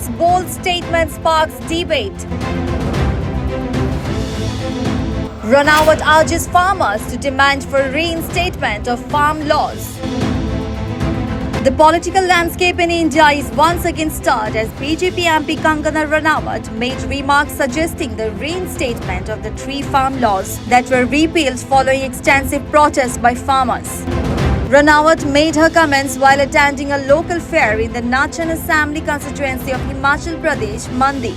Ranawat's bold statement sparks debate. Ranawat urges farmers to demand for reinstatement of farm laws. The political landscape in India is once again stirred as BJP MP Kangana Ranawat made remarks suggesting the reinstatement of the 3 farm laws that were repealed following extensive protests by farmers. Ranawat made her comments while attending a local fair in the Nachan Assembly constituency of Himachal Pradesh, Mandi,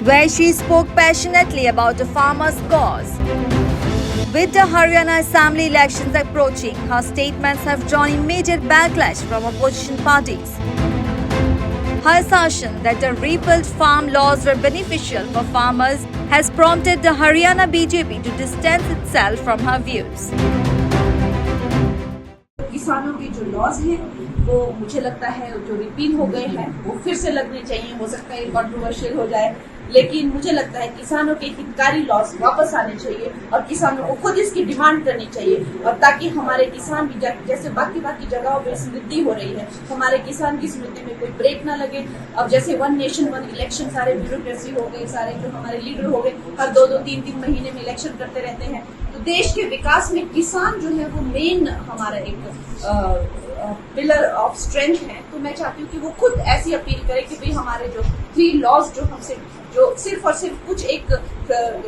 where she spoke passionately about the farmers' cause. With the Haryana Assembly elections approaching, her statements have drawn immediate backlash from opposition parties. Her assertion that the repealed farm laws were beneficial for farmers has prompted the Haryana BJP to distance itself from her views. किसानों के जो laws हैं वो मुझे लगता है जो repeal हो गए हैं वो फिर से लगने चाहिए। हो सकता है कंट्रोवर्शियल हो जाए, लेकिन मुझे लगता है किसानों के हितकारी लॉज वापस आने चाहिए और किसानों को खुद इसकी डिमांड करनी चाहिए, और ताकि हमारे किसान भी जैसे बाकी जगहों पे समृद्धि हो रही है, हमारे किसान की समृद्धि में कोई ब्रेक ना लगे। अब जैसे 1 नेशन 1 इलेक्शन सारे ब्यूरोक्रेसी हो गए, सारे जो हमारे लीडर हो गए हर 2-2, 3-3 महीने में इलेक्शन करते रहते हैं, तो देश के विकास में किसान जो है वो मेन हमारा एक पिलर ऑफ स्ट्रेंथ है। तो मैं चाहती हूँ कि वो खुद ऐसी अपील करे कि भाई हमारे जो 3 लॉज जो हमसे जो सिर्फ और सिर्फ कुछ एक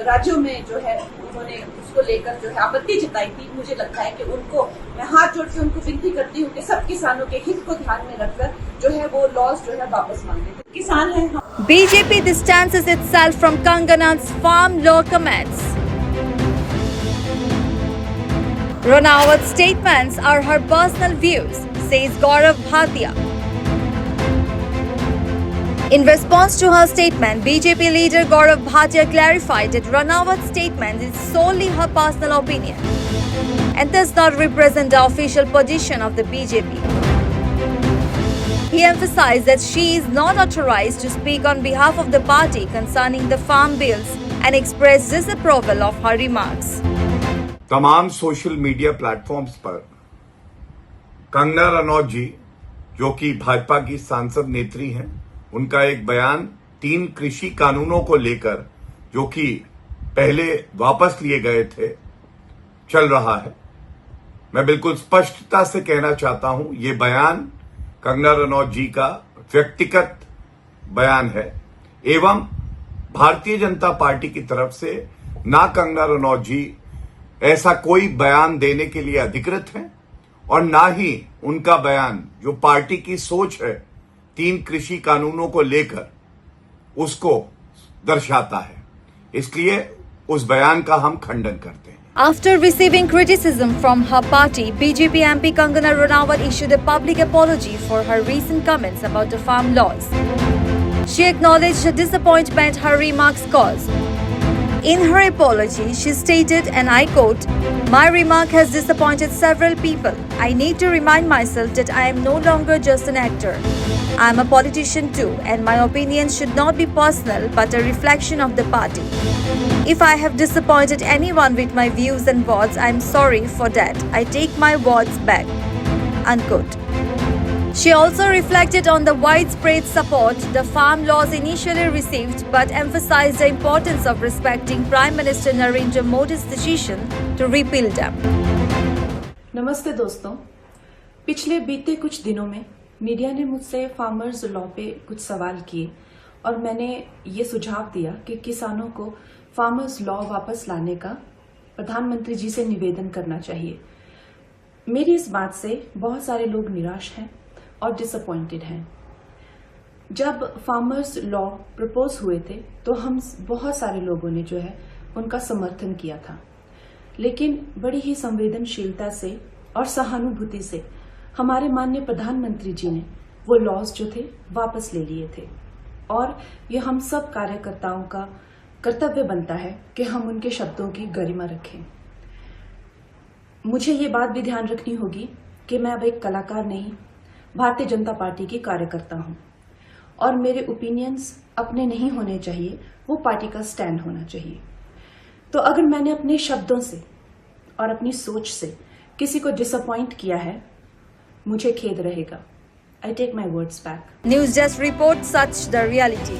राज्यों में जो है उन्होंने उसको लेकर जो है आपत्ति जताई थी, मुझे लगता है कि उनको मैं हाथ जोड़ के उनको विनती करती हूँ कि सब किसानों के हित को ध्यान में रखकर जो है वो लॉज जो है वापस मांगे। किसान है BJP distances itself from Kangana's farm law comments. Ranawat's statements are her personal views, says Gaurav Bhatia. In response to her statement, BJP leader Gaurav Bhatia clarified that Ranawat's statement is solely her personal opinion and does not represent the official position of the BJP. He emphasized that she is not authorized to speak on behalf of the party concerning the farm bills and expressed disapproval of her remarks. तमाम social media platforms पर कंगना रनौत जी, जो कि भाजपा की सांसद नेत्री हैं, उनका एक बयान 3 कृषि कानूनों को लेकर जो कि पहले वापस लिए गए थे चल रहा है। मैं बिल्कुल स्पष्टता से कहना चाहता हूं, ये बयान कंगना रनौत जी का व्यक्तिगत बयान है एवं भारतीय जनता पार्टी की तरफ से ना कंगना रनौत जी ऐसा कोई बयान देने के लिए अधिकृत है और ना ही उनका बयान जो पार्टी की सोच है 3 कृषि कानूनों को लेकर उसको दर्शाता है। इसलिए उस बयान का हम खंडन करते हैं। After receiving criticism from her party, BJP MP Kangana Ranawat issued a public apology for her recent comments about the farm laws. She acknowledged the disappointment her remarks caused. In her apology, she stated, and I quote, "My remark has disappointed several people. I need to remind myself that I am no longer just an actor. I am a politician too, and my opinion should not be personal but a reflection of the party. If I have disappointed anyone with my views and words, I am sorry for that. I take my words back." Unquote. She also reflected on the widespread support the farm laws initially received, but emphasized the importance of respecting Prime Minister Narendra Modi's decision to repeal them. नमस्ते दोस्तों, पिछले बीते कुछ दिनों में media ने मुझसे farmers law पे कुछ सवाल किए और मैंने ये सुझाव दिया कि किसानों को फार्मर्स लॉ वापस लाने का प्रधानमंत्री जी से निवेदन करना चाहिए। मेरी इस बात से बहुत सारे लोग निराश हैं और डिसअपॉइंटेड हैं। जब फार्मर्स लॉ प्रपोज हुए थे तो हम बहुत सारे लोगों ने जो है उनका समर्थन किया था, लेकिन बड़ी ही संवेदनशीलता से और सहानुभूति से हमारे माननीय प्रधानमंत्री जी ने वो लॉज जो थे वापस ले लिए थे, और ये हम सब कार्यकर्ताओं का कर्तव्य बनता है कि हम उनके शब्दों की गरिमा रखें। मुझे ये बात भी ध्यान रखनी होगी कि मैं अब एक कलाकार नहीं, भारतीय जनता पार्टी की कार्यकर्ता हूं, और मेरे ओपिनियंस अपने नहीं होने चाहिए, वो पार्टी का स्टैंड होना चाहिए। तो अगर मैंने अपने शब्दों से और अपनी सोच से किसी को डिसअपॉइंट किया है, मुझे खेद रहेगा। I take my words back. News Desk reports such the reality.